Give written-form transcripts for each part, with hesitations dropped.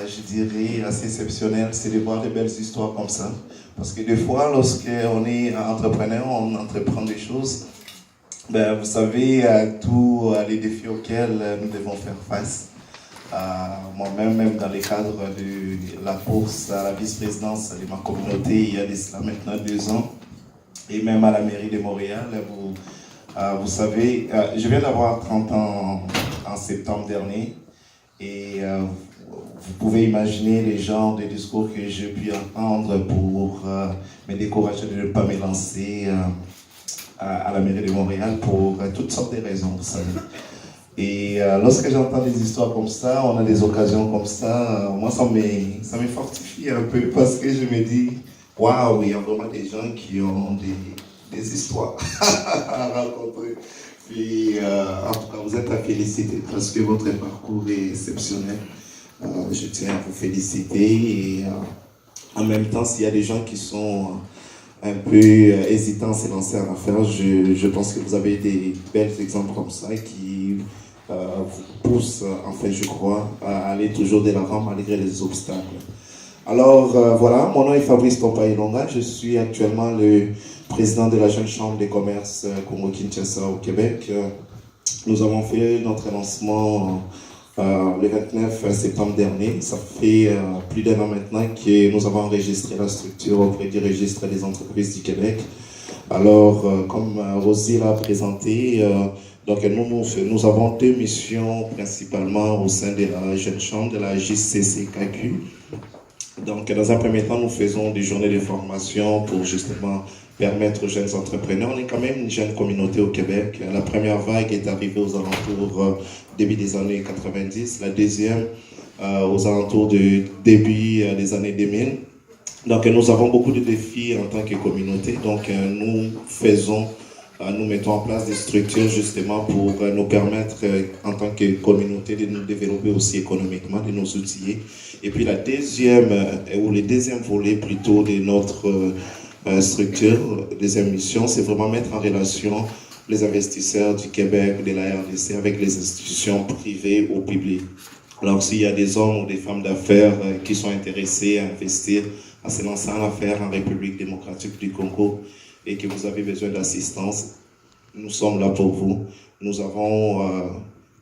je dirais, assez exceptionnel, c'est de voir des belles histoires comme ça. Parce que des fois, lorsqu'on est entrepreneur, on entreprend des choses, ben, vous savez, tous les défis auxquels nous devons faire face. Moi-même, même dans le cadre de la course à la vice-présidence de ma communauté, il y a de cela maintenant 2 ans, et même à la mairie de Montréal, vous savez, je viens d'avoir 30 ans en septembre dernier, et vous pouvez imaginer les genres de discours que j'ai pu entendre pour me décourager de ne pas me lancer à la mairie de Montréal pour toutes sortes de raisons, vous savez. Et lorsque j'entends des histoires comme ça, on a des occasions comme ça, moi ça me fortifie un peu parce que je me dis, waouh, il y a vraiment des gens qui ont des histoires à raconter. Puis en tout cas, vous êtes à féliciter parce que votre parcours est exceptionnel. Je tiens à vous féliciter et en même temps, s'il y a des gens qui sont un peu hésitants à se lancer en affaires, je pense que vous avez des bels exemples comme ça qui vous poussent, enfin je crois, à aller toujours de l'avant malgré les obstacles. Alors voilà, mon nom est Fabrice Pompailonga, je suis actuellement le président de la Jeune Chambre des commerces Congo-Kinshasa au Québec. Nous avons fait notre lancement le 29 septembre dernier. Ça fait plus d'1 an maintenant que nous avons enregistré la structure auprès du registre des entreprises du Québec. Alors, comme Rosie l'a présenté, donc nous avons 2 missions principalement au sein de la Jeune Chambre, de la JCCKQ. Donc, dans un premier temps, nous faisons des journées de formation pour justement permettre aux jeunes entrepreneurs. On est quand même une jeune communauté au Québec. La première vague est arrivée aux alentours début des années 90, la deuxième aux alentours du début des années 2000. Donc, nous avons beaucoup de défis en tant que communauté. Donc, nous mettons en place des structures justement pour nous permettre en tant que communauté de nous développer aussi économiquement, de nous outiller. Et puis le deuxième volet plutôt de notre structure, deuxième mission, c'est vraiment mettre en relation les investisseurs du Québec, de la RDC avec les institutions privées ou publiques. Alors s'il y a des hommes ou des femmes d'affaires qui sont intéressés à investir, à se lancer en affaires en République démocratique du Congo et que vous avez besoin d'assistance, nous sommes là pour vous. Nous avons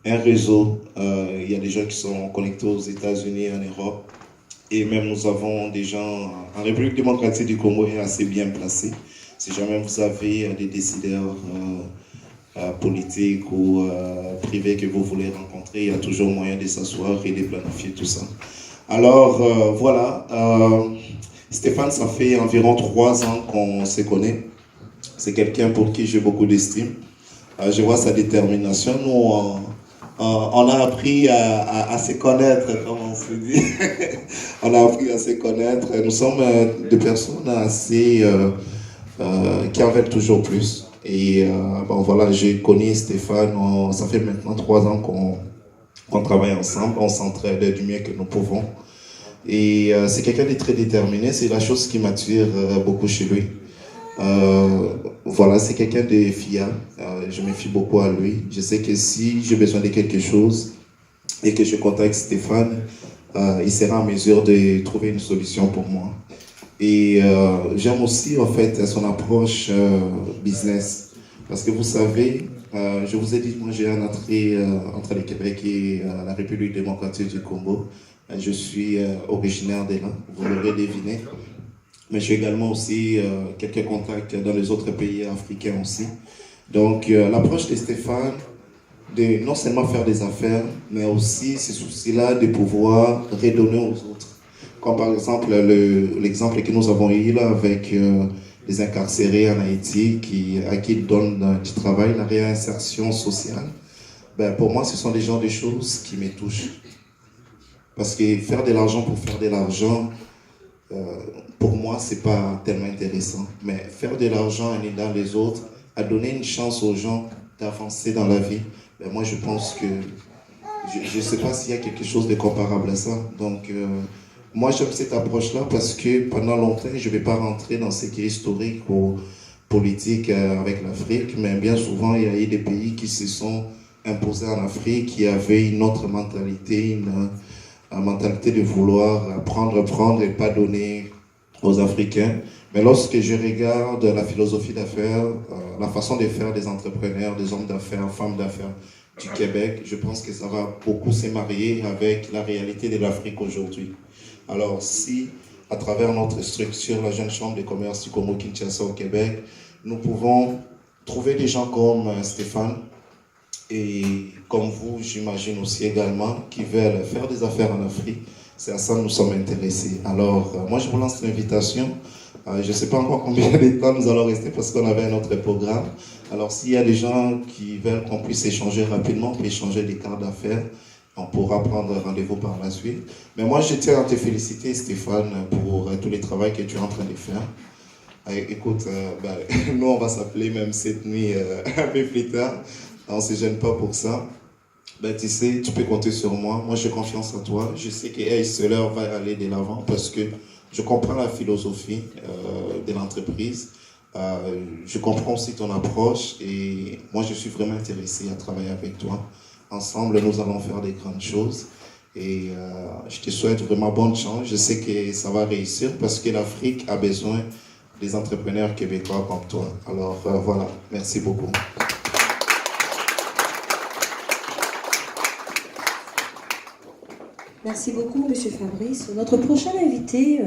un réseau, il y a des gens qui sont connectés aux États-Unis, en Europe, et même nous avons des gens en République démocratique du Congo assez bien placés. Si jamais vous avez des décideurs politiques ou privés que vous voulez rencontrer, il y a toujours moyen de s'asseoir et de planifier tout ça. Alors voilà, Stéphane, ça fait environ 3 ans qu'on se connaît. C'est quelqu'un pour qui j'ai beaucoup d'estime. Je vois sa détermination. Nous, on a appris à se connaître, comme on se dit. On a appris à se connaître. Nous sommes des personnes assez qui en veulent toujours plus. Et bon, voilà, j'ai connu Stéphane, ça fait maintenant 3 ans qu'on travaille ensemble, on s'entraide du mieux que nous pouvons. Et c'est quelqu'un de très déterminé, c'est la chose qui m'attire beaucoup chez lui. Voilà, c'est quelqu'un de fiable, je me fie beaucoup à lui. Je sais que si j'ai besoin de quelque chose et que je contacte Stéphane, il sera en mesure de trouver une solution pour moi. Et j'aime aussi en fait son approche business. Parce que vous savez, je vous ai dit, moi j'ai un attrait entre le Québec et la République démocratique du Congo. Je suis originaire de là, vous l'aurez deviné. Mais j'ai également aussi quelques contacts dans les autres pays africains aussi. Donc l'approche de Stéphane, de non seulement faire des affaires, mais aussi ce souci-là de pouvoir redonner aux autres. Comme par exemple l'exemple que nous avons eu là avec les incarcérés en Haïti à qui ils donnent du travail, la réinsertion sociale. Ben, pour moi, ce sont des genres de choses qui me touchent. Parce que faire de l'argent pour faire de l'argent, pour moi, c'est pas tellement intéressant. Mais faire de l'argent en aidant les autres, à donner une chance aux gens d'avancer dans la vie, ben moi, je pense que je ne sais pas s'il y a quelque chose de comparable à ça. Donc, moi, j'aime cette approche-là parce que pendant longtemps, je ne vais pas rentrer dans ce qui est historique ou politique avec l'Afrique, mais bien souvent, il y a eu des pays qui se sont imposés en Afrique, qui avaient une autre mentalité, la mentalité de vouloir prendre et pas donner aux Africains. Mais lorsque je regarde la philosophie d'affaires, la façon de faire des entrepreneurs, des hommes d'affaires, femmes d'affaires du Québec, je pense que ça va beaucoup se marier avec la réalité de l'Afrique aujourd'hui. Alors si, à travers notre structure, la Jeune Chambre de commerce du Congo-Kinshasa au Québec, nous pouvons trouver des gens comme Stéphane, et comme vous, j'imagine aussi également, qui veulent faire des affaires en Afrique, c'est à ça que nous sommes intéressés. Alors, moi, je vous lance l'invitation. Je ne sais pas encore combien de temps nous allons rester parce qu'on avait un autre programme. Alors, s'il y a des gens qui veulent qu'on puisse échanger rapidement, on peut échanger des cartes d'affaires. On pourra prendre rendez-vous par la suite. Mais moi, je tiens à te féliciter, Stéphane, pour tout le travail que tu es en train de faire. Écoute, nous, on va s'appeler même cette nuit un peu plus tard. On ne se gêne pas pour ça. Tu sais, tu peux compter sur moi. Moi, j'ai confiance en toi. Je sais que Seller va aller de l'avant parce que je comprends la philosophie de l'entreprise. Je comprends aussi ton approche et moi, je suis vraiment intéressé à travailler avec toi. Ensemble, nous allons faire des grandes choses et je te souhaite vraiment bonne chance. Je sais que ça va réussir parce que l'Afrique a besoin des entrepreneurs québécois comme toi. Alors, voilà. Merci beaucoup. Merci beaucoup, Monsieur Fabrice. Notre prochain invité